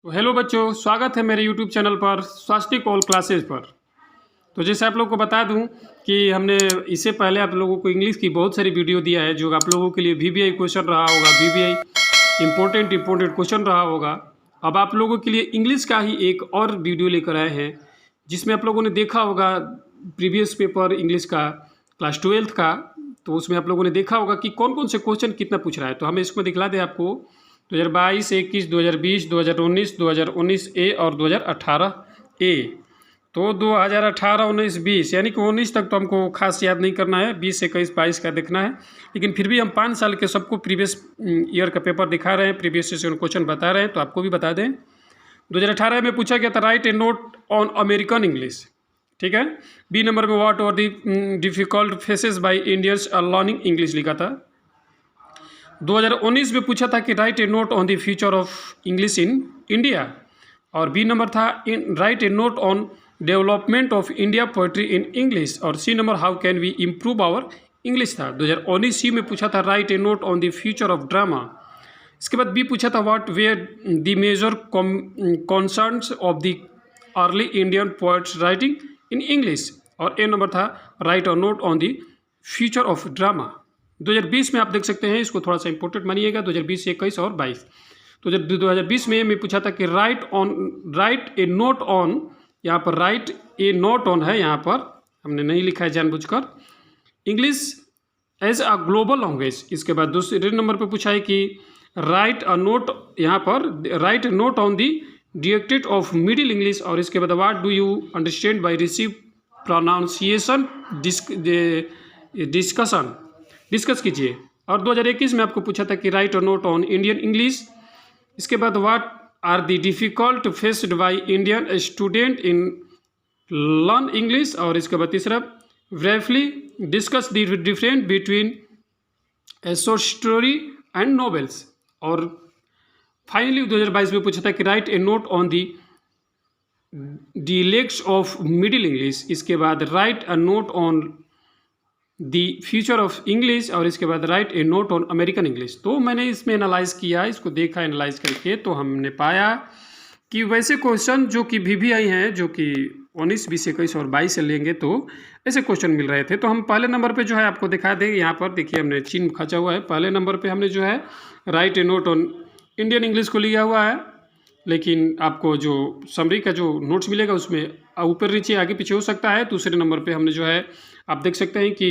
तो हेलो बच्चों, स्वागत है मेरे यूट्यूब चैनल पर स्वास्तिक ऑल क्लासेज पर। तो जैसे आप लोग को बता दूं कि हमने इससे पहले आप लोगों को इंग्लिश की बहुत सारी वीडियो दिया है जो आप लोगों के लिए वीवीआई क्वेश्चन रहा होगा, वीवीआई इम्पोर्टेंट क्वेश्चन रहा होगा। अब आप लोगों के लिए इंग्लिश का ही एक और वीडियो लेकर आए हैं जिसमें आप लोगों ने देखा होगा प्रीवियस पेपर इंग्लिश का क्लास 12th का। तो उसमें आप लोगों ने देखा होगा कि कौन कौन से क्वेश्चन कितना पूछ रहा है। तो हम इसको दिखला दें आपको 2022, 21, 2020, 2019, 2019 ए और 2018 ए। तो 2018, 19, 20 यानी कि 19 तक तो हमको खास याद नहीं करना है, 20, 21, 22 का देखना है। लेकिन फिर भी हम 5 साल के सबको प्रीवियस ईयर का पेपर दिखा रहे हैं, प्रीवियस सेशन क्वेश्चन बता रहे हैं, तो आपको भी बता दें। 2018 में पूछा गया था write a note on American English, ठीक है। बी नंबर में what are the difficult faces by Indians are learning English लिखा था। 2019 में पूछा था कि write a note on the future of English in India, और बी नंबर था write a note on development of India poetry in English, और C number how can we improve our English था। 2019 सी में पूछा था write a note on the future of drama. इसके बाद B पूछा था what were the major concerns of the early Indian poets writing in English, और A नंबर था write a note on the future of drama. 2020 में आप देख सकते हैं, इसको थोड़ा सा इंपॉर्टेंट मानिएगा, 2020, 21 और 22। तो जब 2020 में मैं पूछा था कि राइट ए नोट ऑन, यहाँ पर राइट ए नोट ऑन है, यहाँ पर हमने नहीं लिखा है जानबूझकर, English as a global language. इसके बाद दूसरे नंबर पर पूछा है कि राइट अ नोट, यहाँ पर write a note on the dialects of middle English, और इसके बाद what do you understand by received pronunciation discuss कीजिए। और 2021 में आपको पूछा था कि write a note on Indian English. इसके बाद what are the difficult faced by Indian student in learn English, और इसके बाद तीसरा briefly discuss the difference between a short story and novels. और फाइनली 2022 में पूछा था कि write a note on the dialects of middle English. इसके बाद write a note on the future of English, और इसके बाद write a note on American English. तो मैंने इसमें एनालाइज किया, इसको देखा एनालाइज करके, तो हमने पाया कि वैसे क्वेश्चन जो कि वीवीआई हैं, जो कि 19, 20, 21 और 22 से लेंगे तो ऐसे क्वेश्चन मिल रहे थे। तो हम पहले नंबर पे जो है आपको दिखा दें, यहाँ पर देखिए हमने चिन्ह खचा हुआ है। पहले नंबर पे हमने जो है write a note on Indian English को लिया हुआ है, लेकिन आपको जो समरी का जो नोट्स मिलेगा उसमें ऊपर नीचे आगे पीछे हो सकता है। दूसरे नंबर पे हमने जो है आप देख सकते हैं कि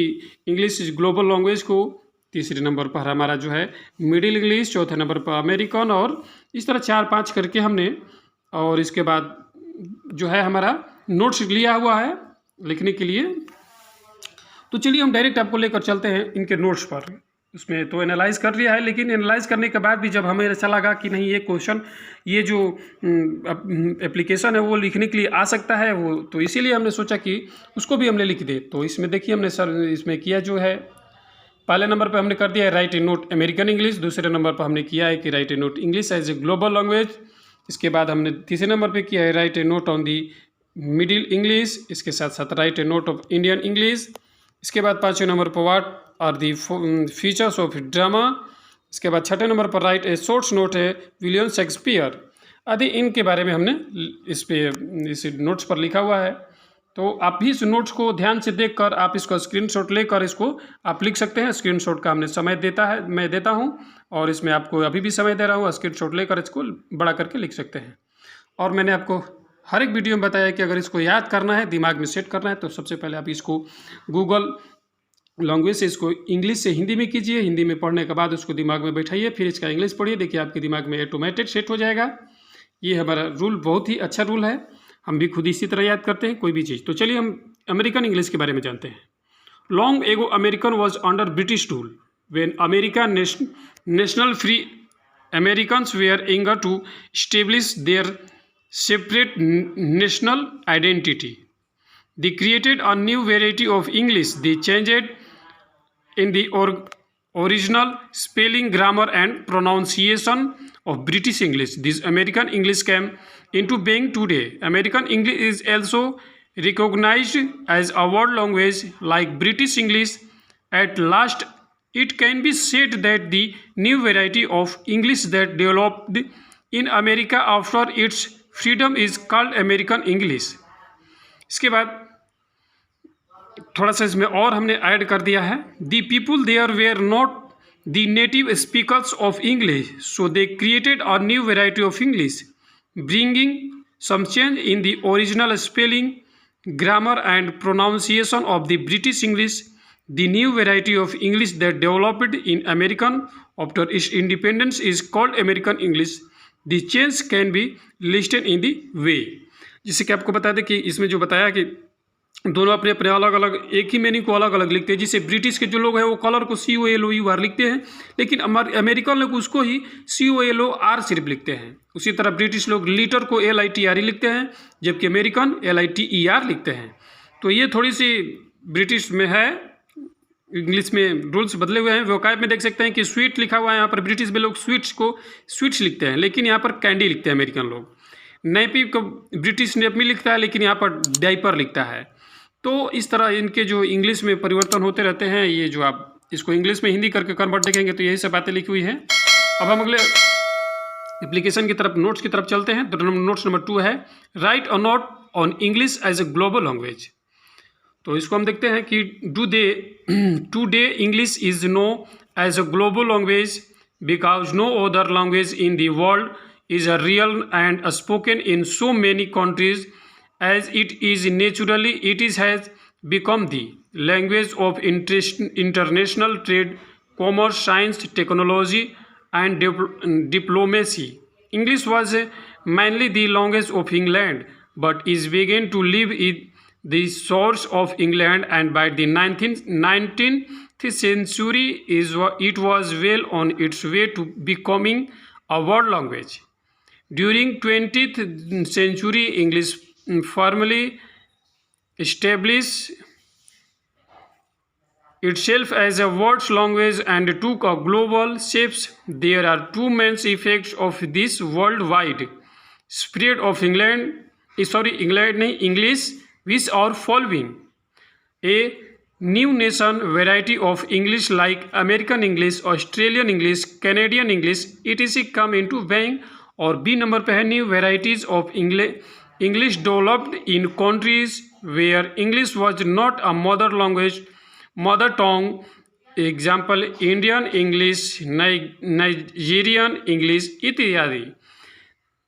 इंग्लिश इज ग्लोबल लैंग्वेज को, तीसरे नंबर पर हमारा जो है मिडिल इंग्लिश, चौथे नंबर पर अमेरिकन, और इस तरह 4-5 करके हमने, और इसके बाद जो है हमारा नोट्स लिया हुआ है लिखने के लिए। तो चलिए हम डायरेक्ट आपको लेकर चलते हैं इनके नोट्स पर। उसमें तो एनालाइज कर लिया है, लेकिन एनालाइज करने के बाद भी जब हमें ऐसा लगा कि नहीं ये क्वेश्चन, ये जो एप्लीकेशन है वो लिखने के लिए आ सकता है वो, तो इसीलिए हमने सोचा कि उसको भी हमने लिख दे। तो इसमें देखिए हमने सर इसमें किया जो है, पहले नंबर पर हमने कर दिया है write a note American English, दूसरे नंबर पर हमने किया है कि write a note English as a global language. इसके बाद हमने तीसरे नंबर पर किया है write a note on the middle English, इसके साथ साथ write a note of Indian English. इसके बाद 5वें नंबर पर what are the features of drama. इसके बाद 6ठे नंबर पर राइट ए शॉर्ट्स नोट है विलियम शेक्सपियर आदि, इनके बारे में हमने इस नोट्स पर लिखा हुआ है। तो आप भी इस नोट्स को ध्यान से देखकर आप इसको स्क्रीनशॉट लेकर इसको आप लिख सकते हैं। स्क्रीनशॉट का हमने समय मैं देता हूं, और इसमें आपको अभी भी समय दे रहा हूं, स्क्रीनशॉट लेकर इसको बड़ा करके लिख सकते हैं। और मैंने आपको हर एक वीडियो में बताया कि अगर इसको याद करना है, दिमाग में सेट करना है, तो सबसे पहले आप इसको गूगल लैंग्वेज से इसको इंग्लिश से हिंदी में कीजिए, हिंदी में पढ़ने के बाद उसको दिमाग में बैठाइए, फिर इसका इंग्लिश पढ़िए, देखिए आपके दिमाग में ऑटोमेटेड सेट हो जाएगा। ये हमारा रूल बहुत ही अच्छा रूल है, हम भी खुद इसी तरह याद करते हैं कोई भी चीज़। तो चलिए हम अमेरिकन इंग्लिश के बारे में जानते हैं। Long ago American was under British rule when America national free Americans were eager to establish their separate national identity. They created a new variety of English. They changed in the original spelling, grammar, and pronunciation of British English. This American English came into being today. American English is also recognized as a world language like British English. At last, it can be said that the new variety of English that developed in America after it's freedom is called American English. इसके बाद थोड़ा सा इसमें और हमने add कर दिया है, the people there were not the native speakers of English, so they created a new variety of English, bringing some change in the original spelling, grammar and pronunciation of the British English. The new variety of English that developed in American after its independence is called American English. The change can be listed in the way. जिससे कि आपको बता दें कि इसमें जो बताया कि दोनों अपने अपने अलग अलग एक ही मीनिंग को अलग अलग लिखते हैं। जिसे ब्रिटिश के जो लोग हैं वो कलर को COLOUR लिखते हैं, लेकिन अमेरिकन लोग उसको ही COLOR सिर्फ लिखते हैं। उसी तरह ब्रिटिश लोग लीटर को LITRE लिखते हैं, जबकि अमेरिकन LITER लिखते हैं। तो ये थोड़ी सी ब्रिटिश में है, इंग्लिश में रूल्स बदले हुए हैं। वोकैब में देख सकते हैं कि स्वीट लिखा हुआ है, यहाँ पर ब्रिटिश में लोग स्वीट्स को स्वीट्स लिखते हैं, लेकिन यहाँ पर कैंडी लिखते हैं अमेरिकन लोग। नैपी को ब्रिटिश नेपी लिखता है, लेकिन यहाँ पर डाइपर लिखता है। तो इस तरह इनके जो इंग्लिश में परिवर्तन होते रहते हैं। ये जो आप इसको इंग्लिश में हिंदी करके कन्वर्ट देखेंगे तो यही सब बातें लिखी हुई हैं। अब हम अगले एप्लीकेशन की तरफ, नोट्स की तरफ चलते हैं। तो नोट्स नंबर 2 है, write a note on English as a global language. तो इसको हम देखते हैं कि today English is known as a global language because no other language in the world is a real and spoken in so many countries as it has become the language of international trade, commerce, science, technology and diplomacy. English was mainly the language of England, but is began to live in the shores of England, and by the 19th century it was well on its way to becoming a world language. During 20th century, English firmly established itself as a world language and took a global shape. There are two main effects of this worldwide spread of English, which are following: a new nation variety of English like American English, Australian English, Canadian English, etc. come into being. और B number पे है, new varieties of English developed in countries where English was not a mother tongue, example Indian English, Nigerian English इत्यादि।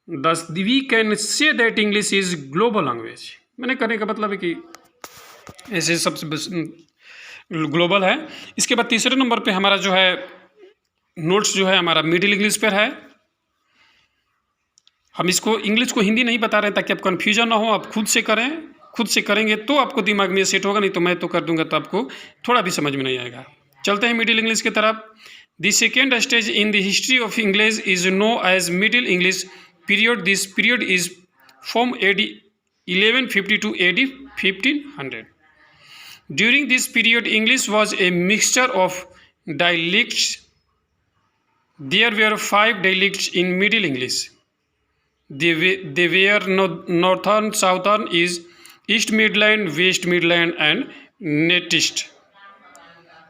Thus we can say that English is global language. मैंने करने का मतलब है कि ऐसे सबसे ग्लोबल है। इसके बाद तीसरे नंबर पे हमारा जो है नोट्स जो है हमारा मिडिल इंग्लिश पर है। हम इसको इंग्लिश को हिंदी नहीं बता रहे हैं ताकि आप कन्फ्यूजन ना हो, आप खुद से करें, खुद से करेंगे तो आपको दिमाग में सेट होगा, नहीं तो मैं तो कर दूंगा तो आपको थोड़ा भी समझ में नहीं आएगा। चलते हैं मिडिल इंग्लिश की तरफ। The second stage in the history of English is known as middle English period. This period is from AD 1150 to AD 1500. During this period English was a mixture of dialects. There were 5 dialects in Middle English. They were Northern, Southern, East Midland, West Midland and Nettist.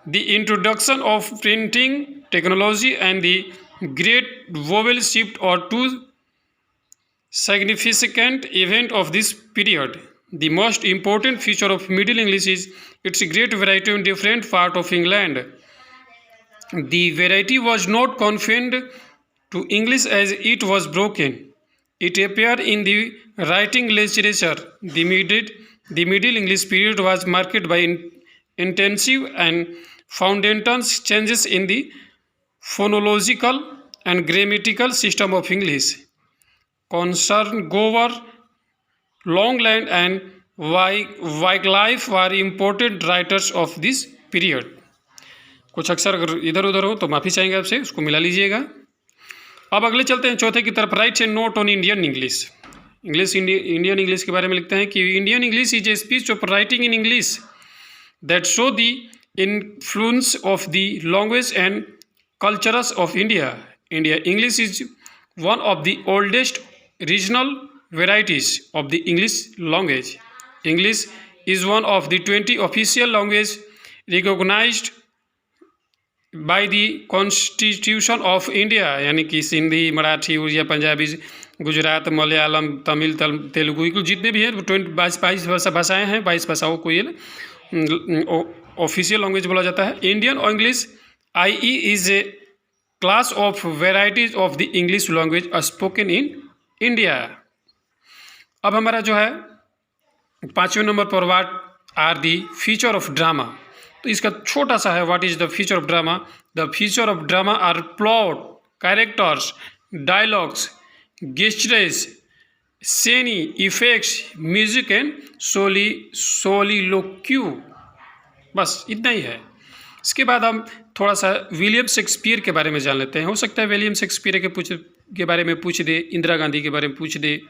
The introduction of printing technology and the Great Vowel Shift are two significant events of this period. The most important feature of Middle English is its great variety in different parts of England. The variety was not confined to English as it was broken. It appeared in the writing literature. The Middle English period was marked by intensive and fundamental changes in the phonological and grammatical system of English. Concern Gower, Longland and Wycliffe were important writers of this period. कुछ अक्षर अगर इधर उधर हो तो माफ़ी चाहेंगे आपसे, उसको मिला लीजिएगा। अब अगले चलते हैं चौथे की तरफ, right a note on Indian English. Indian English के बारे में लिखते हैं कि Indian English is a speech of writing in English that show the influence of the language and cultures of India. English is one of the oldest regional varieties of the English language. English is one of the 20 official languages recognized by the constitution of India, यानी कि सिंधी, मराठी, उड़िया, पंजाबी, गुजरात, मलयालम, तमिल, तेलुगु, कुल जितने भी हैं 22 भाषाएँ हैं, 22 भाषाओं को ये ऑफिशियल लैंग्वेज बोला जाता है। Indian English IE is a class of varieties of the English language spoken in India. अब हमारा जो है 5वें नंबर पर what are the feature of drama, तो इसका छोटा सा है what is the feature of drama. The feature of drama are plot, characters, dialogues, gestures, scenery, effects, music and soliloquy. बस इतना ही है। इसके बाद हम थोड़ा सा विलियम शेक्सपियर के बारे में जान लेते हैं। हो सकता है विलियम शेक्सपियर के बारे में पूछ दे, इंदिरा गांधी के बारे में पूछ दे,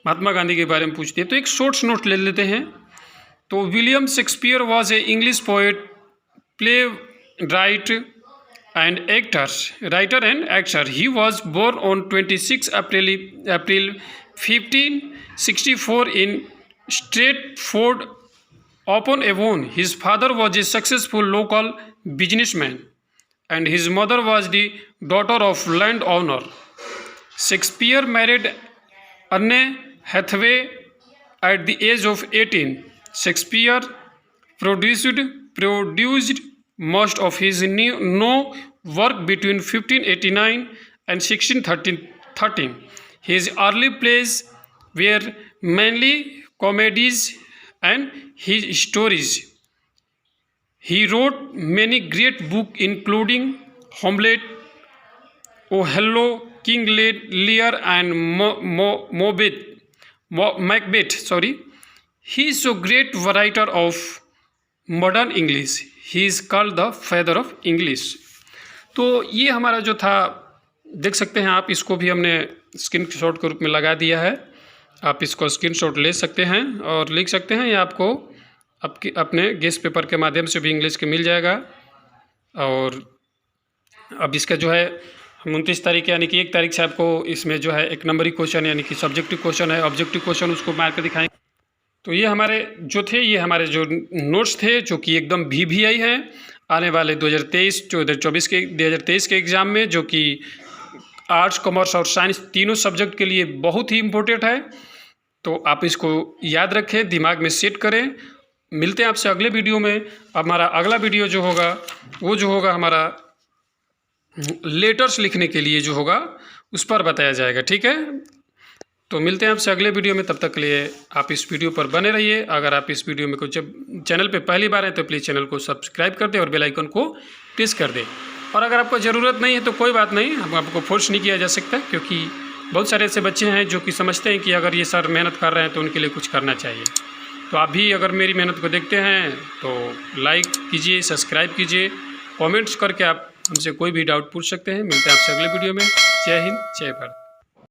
महात्मा गांधी के बारे में पूछ दे, तो एक शॉर्ट्स नोट ले लेते हैं। तो William Shakespeare was a English poet, play writer and actor. He was born on 26 April 1564 in Stratford upon Avon. His father was a successful local businessman and his mother was the daughter of landowner. Shakespeare married Anne Hathaway at the age of 18. Shakespeare produced most of his new work between 1589 and 1613. His early plays were mainly comedies and his stories. He wrote many great books including Hamlet, Othello, King Lear and Macbeth. He is a great writer of modern English. He is called the father of English. तो ये हमारा जो था देख सकते हैं आप, इसको भी हमने स्क्रीनशॉट के रूप में लगा दिया है। आप इसको स्क्रीनशॉट ले सकते हैं और लिख सकते हैं, या आपको अपने गेस्ट पेपर के माध्यम से भी इंग्लिश के मिल जाएगा। और अब इसका जो है 29 तारीख यानी कि 1 तारीख से आपको इसमें जो है 1 नंबरी क्वेश्चन यानी कि सब्जेक्टिव क्वेश्चन है, ऑब्जेक्टिव क्वेश्चन उसको मार कर दिखाएंगे। तो ये हमारे जो थे, ये हमारे जो नोट्स थे जो कि एकदम VVI हैं आने वाले 2023 के एग्ज़ाम में, जो कि आर्ट्स, कॉमर्स और साइंस तीनों सब्जेक्ट के लिए बहुत ही इम्पोर्टेंट है। तो आप इसको याद रखें, दिमाग में सेट करें। मिलते हैं आपसे अगले वीडियो में। हमारा अगला वीडियो जो होगा वो जो होगा हमारा लेटर्स लिखने के लिए जो होगा उस पर बताया जाएगा, ठीक है। तो मिलते हैं आपसे अगले वीडियो में, तब तक के लिए आप इस वीडियो पर बने रहिए। अगर आप इस वीडियो में कुछ चैनल पे पहली बार हैं तो प्लीज़ चैनल को सब्सक्राइब कर दें और बेल आइकन को प्रेस कर दें। और अगर आपको ज़रूरत नहीं है तो कोई बात नहीं, हम आपको फोर्स नहीं किया जा सकता, क्योंकि बहुत सारे ऐसे बच्चे हैं जो कि समझते हैं कि अगर ये सर मेहनत कर रहे हैं तो उनके लिए कुछ करना चाहिए। तो आप भी अगर मेरी मेहनत को देखते हैं तो लाइक कीजिए, सब्सक्राइब कीजिए, कमेंट्स करके आप हमसे कोई भी डाउट पूछ सकते हैं। मिलते हैं आपसे अगले वीडियो में। जय हिंद, जय भारत।